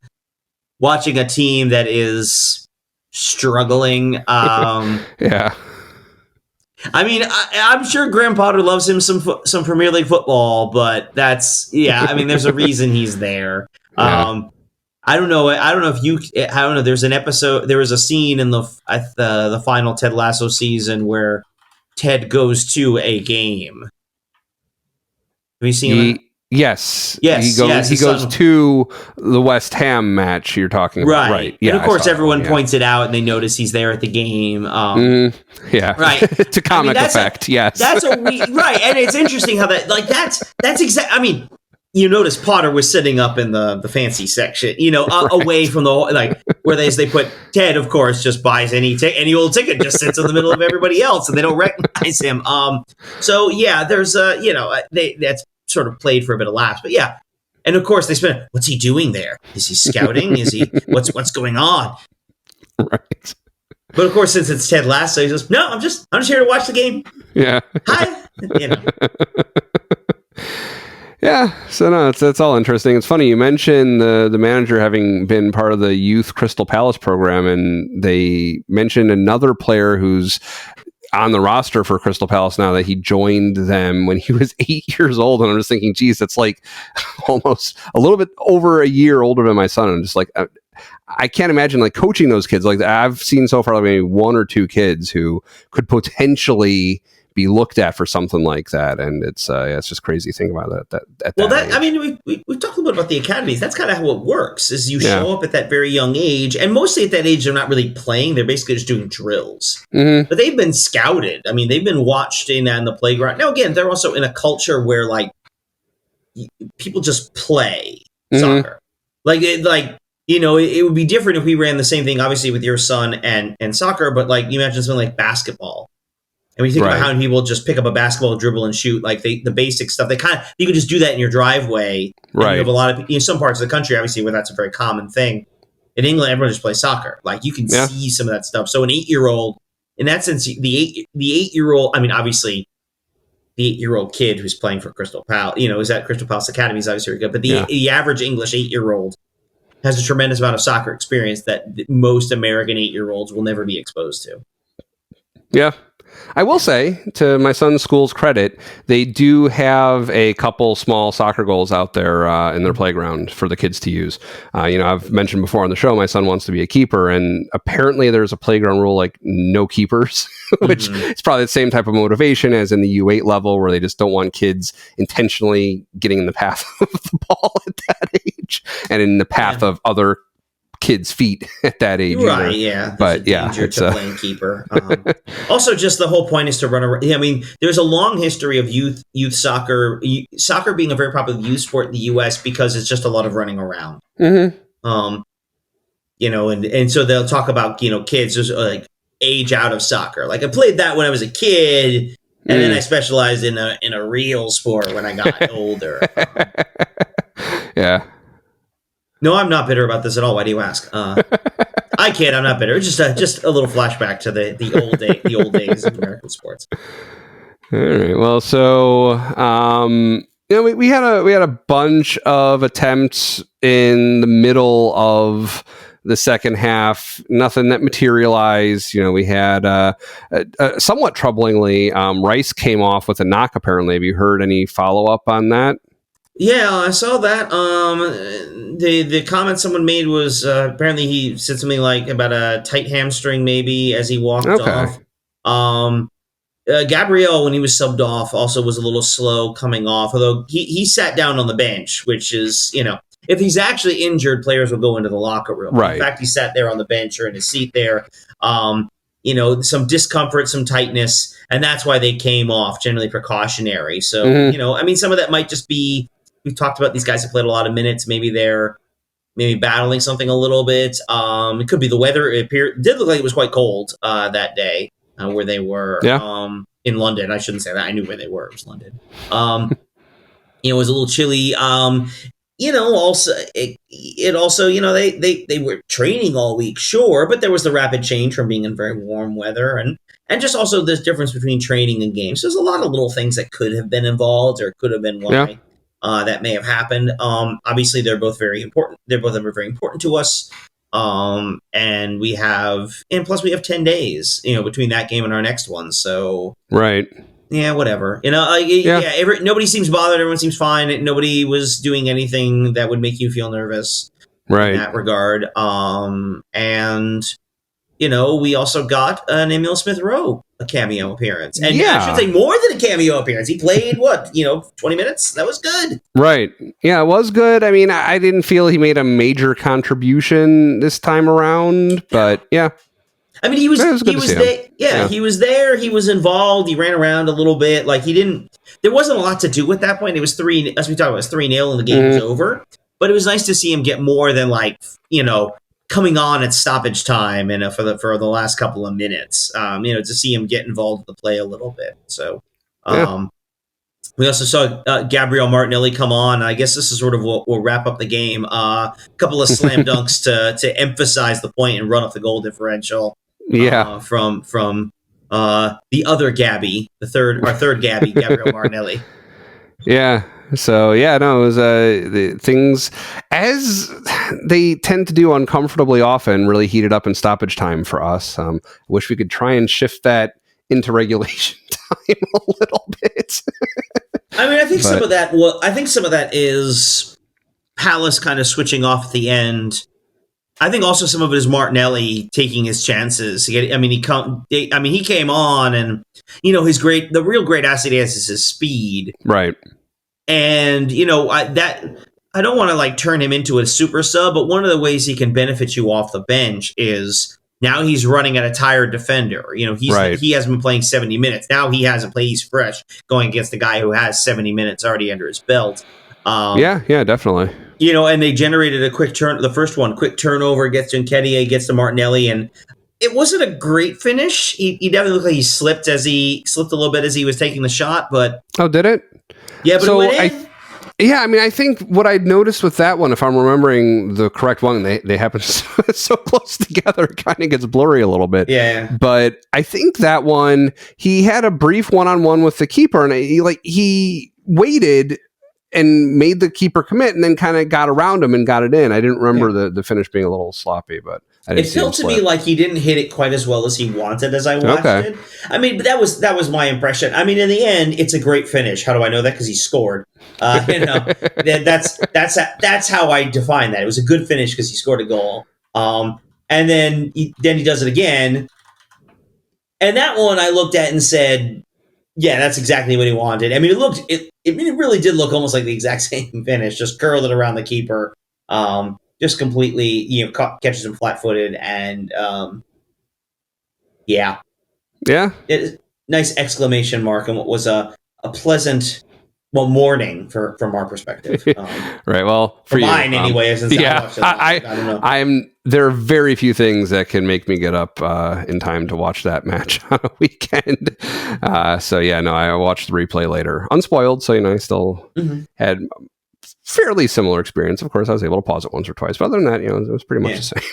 watching a team that is struggling. Yeah. I mean, I'm sure Graham Potter loves him some Premier League football, but there's a reason he's there. Yeah. I don't know. There's an episode. There was a scene in the final Ted Lasso season where Ted goes to a game. Have you seen that? Yes. Yes. He goes to the West Ham match you're talking about. Right. Yeah. And of course, everyone points it out, and they notice he's there at the game. Yeah. Right. It's a comic effect. Yes. That's right. And it's interesting how that's exact. I mean. you notice Potter was sitting up in the fancy section, Right. away from the where they put Ted, of course, just buys any old ticket, just sits in the middle of everybody else, and they don't recognize him. So yeah, there's that's sort of played for a bit of laughs, but yeah, and of course they spend. What's he doing there? Is he scouting? Is he what's going on? Right. But of course, since it's Ted Lasso, he says, "No, I'm just here to watch the game." Yeah. Hi. Yeah, so no, that's all interesting. It's funny you mentioned the manager having been part of the youth Crystal Palace program, and they mentioned another player who's on the roster for Crystal Palace now that he joined them when he was 8 years old. And I'm just thinking, geez, that's like almost a little bit over a year older than my son. I'm just like, I can't imagine like coaching those kids. Like I've seen so far like maybe one or two kids who could potentially be looked at for something like that, and it's just crazy to think about that. I mean, we talked a little bit about the academies. That's kind of how it works. Is you show up at that very young age, and mostly at that age they're not really playing; they're basically just doing drills. Mm-hmm. But they've been scouted. I mean, they've been watched in on the playground. Now, again, they're also in a culture where like people just play soccer. It would be different if we ran the same thing, obviously, with your son and soccer. But like you mentioned something like basketball. And when you think about how many people just pick up a basketball, dribble, and shoot, like the basic stuff, you can just do that in your driveway. Right. You have a lot of in some parts of the country, obviously, where that's a very common thing. In England, everyone just plays soccer. Like you can see some of that stuff. So an 8-year-old, in that sense, the 8-year-old. I mean, obviously, the 8-year-old kid who's playing for Crystal Palace, is at Crystal Palace Academy is obviously very good. But the average English 8-year-old has a tremendous amount of soccer experience that most American 8-year-olds will never be exposed to. Yeah. I will say, to my son's school's credit, they do have a couple small soccer goals out there in their playground for the kids to use. I've mentioned before on the show, my son wants to be a keeper, and apparently there's a playground rule like no keepers, which is probably the same type of motivation as in the U8 level, where they just don't want kids intentionally getting in the path of the ball at that age and in the path of other kids' feet at that age. Right, yeah. But yeah, it's playing keeper. Also, just the whole point is to run around. I mean, there's a long history of youth soccer being a very popular youth sport in the U.S. because it's just a lot of running around. Mm-hmm. And so they'll talk about, kids who's like age out of soccer. Like I played that when I was a kid, and then I specialized in a real sport when I got older. Yeah. No, I'm not bitter about this at all. Why do you ask? I kid. I'm not bitter. It's just a little flashback to the old days of American sports. All right. Well, so we had a bunch of attempts in the middle of the second half. Nothing that materialized. We had somewhat troublingly, Rice came off with a knock. Apparently, have you heard any follow up on that? Yeah, I saw that. The comment someone made was apparently he said something like about a tight hamstring maybe as he walked off. Gabriel, when he was subbed off, also was a little slow coming off, although he sat down on the bench, which is, if he's actually injured, players will go into the locker room. Right. In fact, he sat there on the bench or in his seat there. Some discomfort, some tightness, and that's why they came off, generally precautionary. So, some of that might just be, we've talked about these guys have played a lot of minutes. Maybe they're battling something a little bit. It could be the weather. It did look like it was quite cold that day where they were in London. I shouldn't say that. I knew where they were. It was London. It was a little chilly. Also, they were training all week, sure, but there was the rapid change from being in very warm weather and just also this difference between training and games. So there's a lot of little things that could have been involved or could have been why that may have happened. Obviously, they're both very important. They're both of them are very important to us. And plus we have 10 days, between that game and our next one. So right. Yeah, whatever. Nobody seems bothered. Everyone seems fine. Nobody was doing anything that would make you feel nervous, right? In that regard. We also got an Emil Smith-Rowe a cameo appearance, and I should say more than a cameo appearance. He played 20 minutes. That was good. Right. Yeah, it was good. I mean, I didn't feel he made a major contribution this time around, but yeah. I mean, he was there. Yeah, he was there. He was involved. He ran around a little bit. Like he didn't. There wasn't a lot to do at that point. It was 3, as we talked about, it was 3-0 and the game was over. But it was nice to see him get more than coming on at stoppage time and for the last couple of minutes. To see him get involved with the play a little bit. So, we also saw Gabriel Martinelli come on. I guess this is sort of what will wrap up the game. A couple of slam dunks to emphasize the point and run up the goal differential. From the other Gabby, our third Gabby, Gabriel Martinelli. Yeah. So it was the things, as they tend to do uncomfortably often, really heated up in stoppage time for us. Wish we could try and shift that into regulation time a little bit. I mean, I think some of that is Palace kind of switching off at the end. I think also some of it is Martinelli taking his chances. He came on, and the real great asset he has is his speed, right? And I don't want to turn him into a super sub, but one of the ways he can benefit you off the bench is now he's running at a tired defender. He hasn't been playing 70 minutes. Now he hasn't played. He's fresh going against the guy who has 70 minutes already under his belt. Yeah, definitely. And they generated a quick turn. The first one, quick turnover, gets to Nketiah, gets to Martinelli, and it wasn't a great finish. He definitely looked like he slipped a little bit as he was taking the shot. But did it? Yeah, but it went in. I think what I noticed with that one, if I'm remembering the correct one, they happen so close together, it kind of gets blurry a little bit. Yeah. But I think that one, he had a brief one-on-one with the keeper, and he waited and made the keeper commit, and then kind of got around him and got it in. I didn't remember the finish being a little sloppy, but it felt to me like he didn't hit it quite as well as he wanted as I watched it. I mean, but that was my impression. I mean, in the end, it's a great finish. How do I know that? Because he scored. That's how I define that. It was a good finish because he scored a goal. And then he does it again. And that one I looked at and said, yeah, that's exactly what he wanted. I mean, it really did look almost like the exact same finish, just curled it around the keeper. Just completely, catches him flat-footed, and nice exclamation mark on what was a pleasant, morning from our perspective. Right. Well, for mine you, anyway. I don't know. There are very few things that can make me get up in time to watch that match on a weekend. I watched the replay later, unspoiled. So I still had fairly similar experience. Of course, I was able to pause it once or twice, but other than that, it was pretty much the same.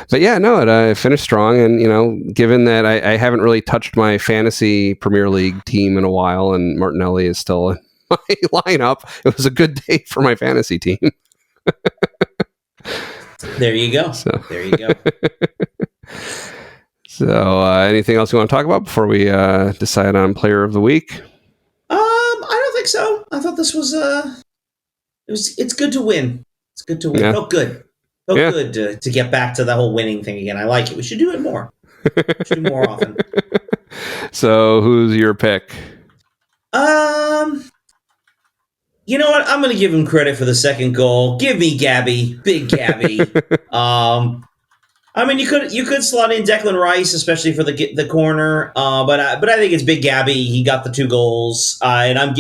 But it finished strong, and given that I haven't really touched my fantasy Premier League team in a while, and Martinelli is still in my lineup, it was a good day for my fantasy team. There you go. There you go. So, anything else you want to talk about before we decide on Player of the Week? I don't think so. I thought this was it's good to win. It's good to win. Yeah. Felt good. Good to get back to the whole winning thing again. I like it. We should do it more. We should do more often. So, who's your pick? You know what? I'm going to give him credit for the second goal. Give me Gabby, big Gabby. I mean, you could slot in Declan Rice, especially for the corner. But I think it's big Gabby. He got the 2 goals, and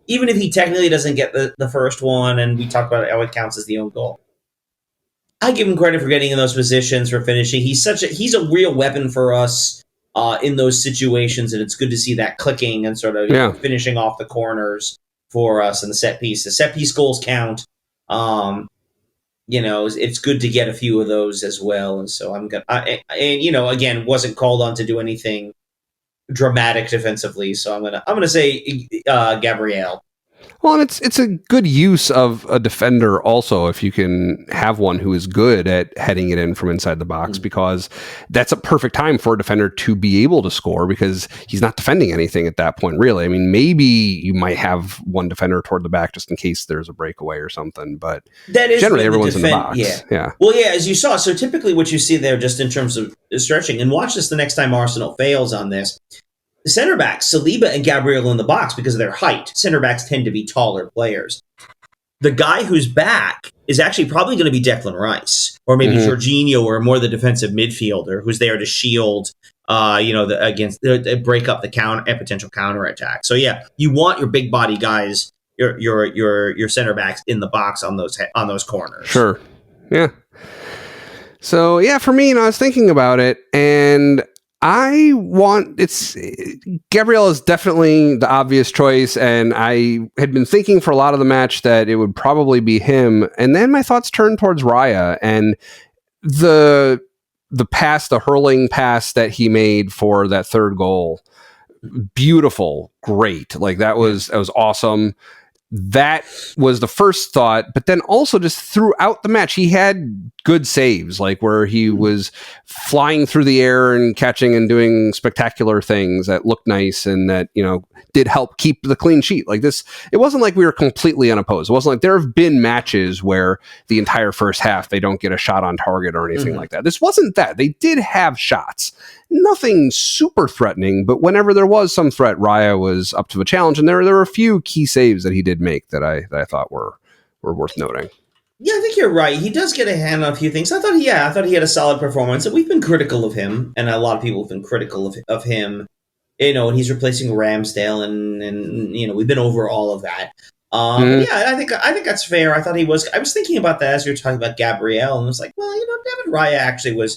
even if he technically doesn't get the first one, and we talked about how it counts as the own goal, I give him credit for getting in those positions, for finishing. He's a real weapon for us in those situations, and it's good to see that clicking and sort of finishing off the corners for us in the set piece. The set piece goals count. It's good to get a few of those as well, and so I'm gonna. Again, wasn't called on to do anything dramatic defensively, so I'm gonna say Gabriel. Well, and it's a good use of a defender also, if you can have one who is good at heading it in from inside the box, because that's a perfect time for a defender to be able to score, because he's not defending anything at that point, really. I mean, maybe you might have one defender toward the back just in case there's a breakaway or something, but that is generally everyone's in the box. Yeah. Well, yeah, as you saw, so typically what you see there, just in terms of stretching, and watch this the next time Arsenal fails on this, the center backs, Saliba and Gabriel in the box because of their height. Center backs tend to be taller players. the guy who's back is actually probably going to be Declan Rice, or maybe Jorginho, or more the defensive midfielder who's there to shield, against break up the potential counterattack. So yeah, you want your big body guys, your center backs in the box on those corners. Sure. Yeah. So yeah, for me, I was thinking about it, and Gabriel is definitely the obvious choice, and I had been thinking for a lot of the match that it would probably be him, and then my thoughts turned towards Raya, and the hurling pass that he made for that third goal, beautiful, great, like that was awesome. That was the first thought, but then also just throughout the match, he had good saves, like where he was flying through the air and catching and doing spectacular things that looked nice and that, did help keep the clean sheet. Like this, it wasn't like we were completely unopposed. It wasn't like there have been matches where the entire first half, they don't get a shot on target or anything like that. This wasn't that. They did have shots. Nothing super threatening, but whenever there was some threat, Raya was up to the challenge, and there were a few key saves that he did make that I thought were worth noting. Yeah, I think you're right. He does get a hand on a few things. I thought he had a solid performance, and we've been critical of him, and a lot of people have been critical of him. And he's replacing Ramsdale, and we've been over all of that. Yeah, I think that's fair. I was thinking about that as you were talking about Gabriel, and I was like, well, David Raya actually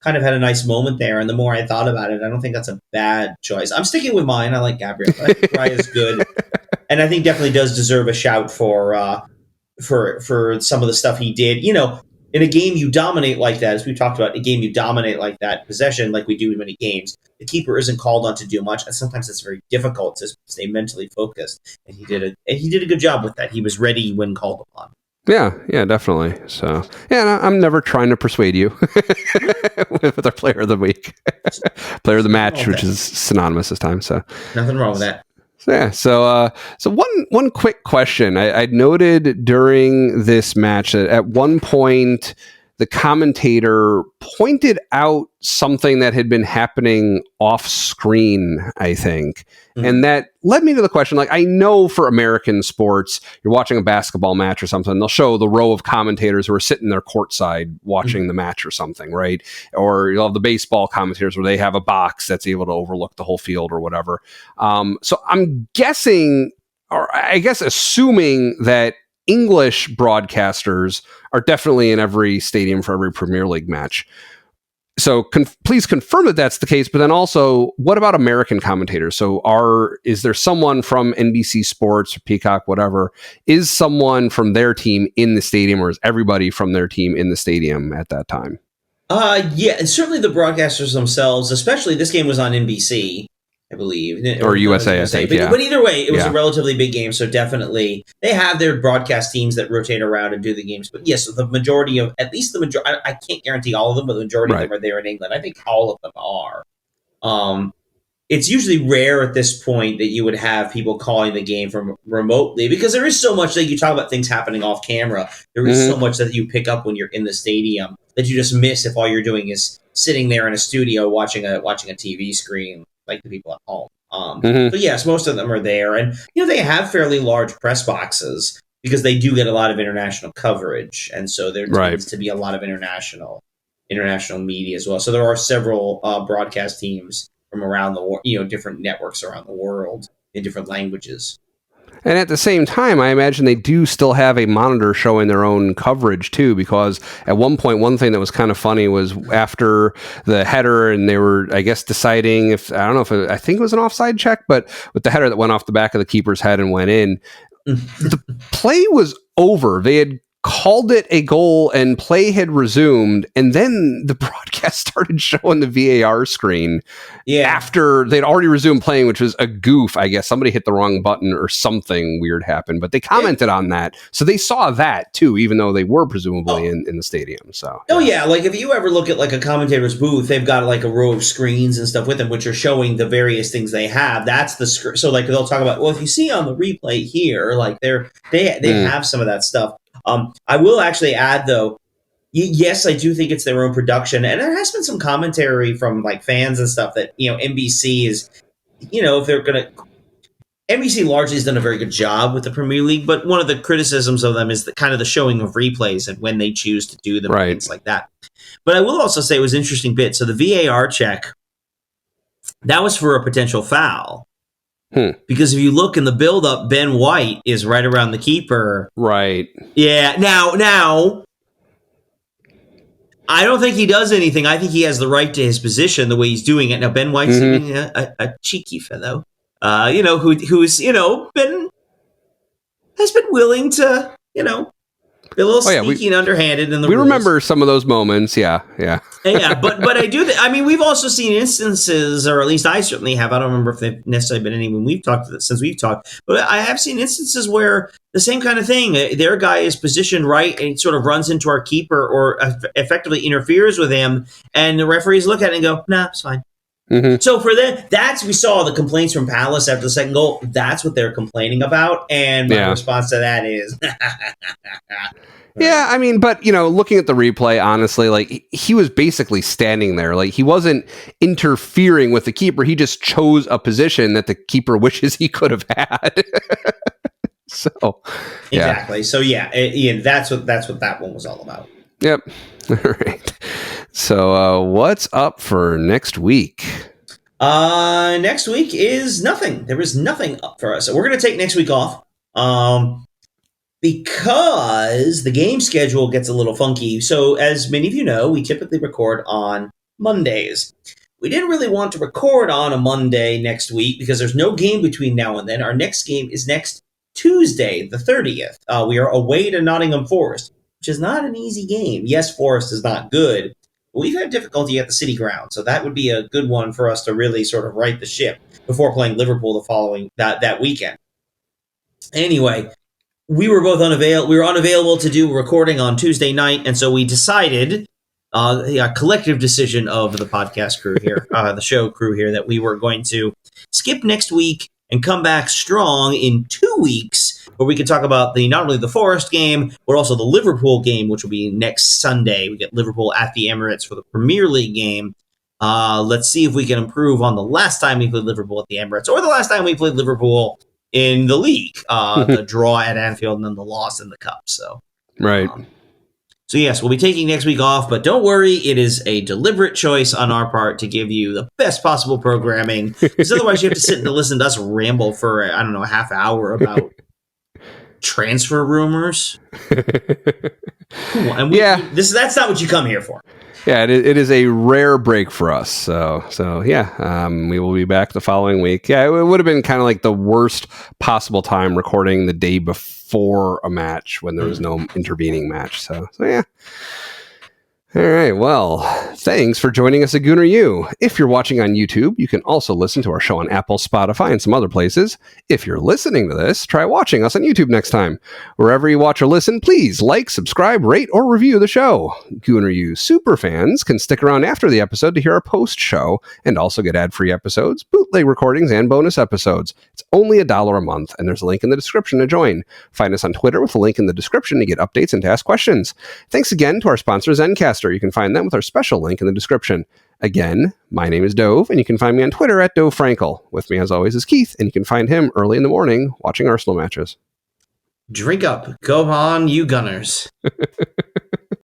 kind of had a nice moment there, and the more I thought about it, I don't think that's a bad choice. I'm sticking with mine. I like Gabriel. I think Raya's good, and I think definitely does deserve a shout for some of the stuff he did. In a game you dominate like that, as we talked about, a game you dominate like that, possession like we do in many games, the keeper isn't called on to do much, and sometimes it's very difficult to stay mentally focused. And he did a good job with that. He was ready when called upon. Yeah, definitely. So, yeah, I'm never trying to persuade you with our player of the week, player of the match, which is synonymous this time. So nothing wrong with that. Yeah. So one quick question. I noted during this match that at one point the commentator pointed out something that had been happening off screen, I think. And that led me to the question, like, I know for American sports, you're watching a basketball match or something, they'll show the row of commentators who are sitting there courtside watching the match or something, right? Or you'll have the baseball commentators where they have a box that's able to overlook the whole field or whatever. So I'm guessing, or I guess assuming that English broadcasters are definitely in every stadium for every Premier League match. So please confirm that that's the case, but then also, what about American commentators? So is there someone from NBC Sports or Peacock, whatever, is someone from their team in the stadium, or is everybody from their team in the stadium at that time? Yeah, and certainly the broadcasters themselves, especially this game was on NBC, I believe. Or USA, I think, but either way, it was a relatively big game, so definitely they have their broadcast teams that rotate around and do the games. But yes, the majority of, at least the majority, I can't guarantee all of them, but the majority of them are there in England. I think all of them are. It's usually rare at this point that you would have people calling the game from remotely, because there is so much that you talk about things happening off camera. There is so much that you pick up when you're in the stadium that you just miss if all you're doing is sitting there in a studio watching a TV screen, like the people at home. But yes, most of them are there. And, they have fairly large press boxes because they do get a lot of international coverage. And so there tends to be a lot of international media as well. So there are several broadcast teams from around the world, different networks around the world in different languages. And at the same time, I imagine they do still have a monitor showing their own coverage too, because at one point, one thing that was kind of funny was after the header, and they were, I guess, deciding I think it was an offside check, but with the header that went off the back of the keeper's head and went in, the play was over. They had called it a goal and play had resumed, and then the broadcast started showing the VAR screen after they'd already resumed playing, which was a goof. I guess somebody hit the wrong button or something weird happened, but they commented on that, so they saw that too, even though they were presumably in the stadium. So like if you ever look at like a commentator's booth, they've got like a row of screens and stuff with them which are showing the various things they have. That's the so like they'll talk about, well, if you see on the replay here, like they have some of that stuff. I will actually add, though, yes, I do think it's their own production. And there has been some commentary from like fans and stuff that, NBC is, if they're going to NBC largely has done a very good job with the Premier League, but one of the criticisms of them is kind of the showing of replays and when they choose to do them and things like that. But I will also say it was an interesting bit. So the VAR check, that was for a potential foul. Because if you look in the build-up, Ben White is right around the keeper. Right. Yeah. Now, I don't think he does anything. I think he has the right to his position the way he's doing it. Now, Ben White's a cheeky fellow, who's has been willing to, be a little sneaky and underhanded in the rules. Remember some of those moments, yeah. Yeah, but I do. We've also seen instances, or at least I certainly have. I don't remember if they've necessarily been any when we've talked since we've talked, but I have seen instances where the same kind of thing. Their guy is positioned right and sort of runs into our keeper or effectively interferes with him, and the referees look at it and go, "Nah, it's fine." Mm-hmm. So for them, we saw the complaints from Palace after the second goal. That's what they're complaining about, and my response to that is, yeah. I mean, but looking at the replay, honestly, like he was basically standing there, like he wasn't interfering with the keeper. He just chose a position that the keeper wishes he could have had. So exactly. So Ian, that's what that one was all about. Yep. All right. So what's up for next week? Next week is nothing. There is nothing up for us. So we're going to take next week off because the game schedule gets a little funky. So as many of you know, we typically record on Mondays. We didn't really want to record on a Monday next week because there's no game between now and then. Our next game is next Tuesday, the 30th. We are away to Nottingham Forest, which is not an easy game. Yes, Forest is not good. But we've had difficulty at the City Ground, so that would be a good one for us to really sort of right the ship before playing Liverpool the following that weekend. Anyway, we were both unavailable. We were unavailable to do recording on Tuesday night, and so we decided, a collective decision of the podcast crew here, the show crew here, that we were going to skip next week and come back strong in 2 weeks, where we can talk about not only the Forest game, but also the Liverpool game, which will be next Sunday. We get Liverpool at the Emirates for the Premier League game. Let's see if we can improve on the last time we played Liverpool at the Emirates, or the last time we played Liverpool in the league, the draw at Anfield and then the loss in the Cup. So, right. So yes, we'll be taking next week off, but don't worry, it is a deliberate choice on our part to give you the best possible programming, because otherwise you have to sit and listen to us ramble for, I don't know, a half hour about transfer rumors. And that's not what you come here for. Yeah, it is a rare break for us. So yeah, we will be back the following week. Yeah, it would have been kind of like the worst possible time recording the day before a match when there was no intervening match. So yeah. All right. Well, thanks for joining us at Gooner U. If you're watching on YouTube, you can also listen to our show on Apple, Spotify, and some other places. If you're listening to this, try watching us on YouTube next time. Wherever you watch or listen, please like, subscribe, rate, or review the show. Gooner U super fans can stick around after the episode to hear our post-show and also get ad-free episodes, bootleg recordings, and bonus episodes. It's only $1 a month, and there's a link in the description to join. Find us on Twitter with a link in the description to get updates and to ask questions. Thanks again to our sponsor, Zencastr. You can find them with our special link in the description. Again, my name is Dove, and you can find me on Twitter at Dove Frankel. With me, as always, is Keith, and you can find him early in the morning watching Arsenal matches. Drink up. Go on, you Gunners.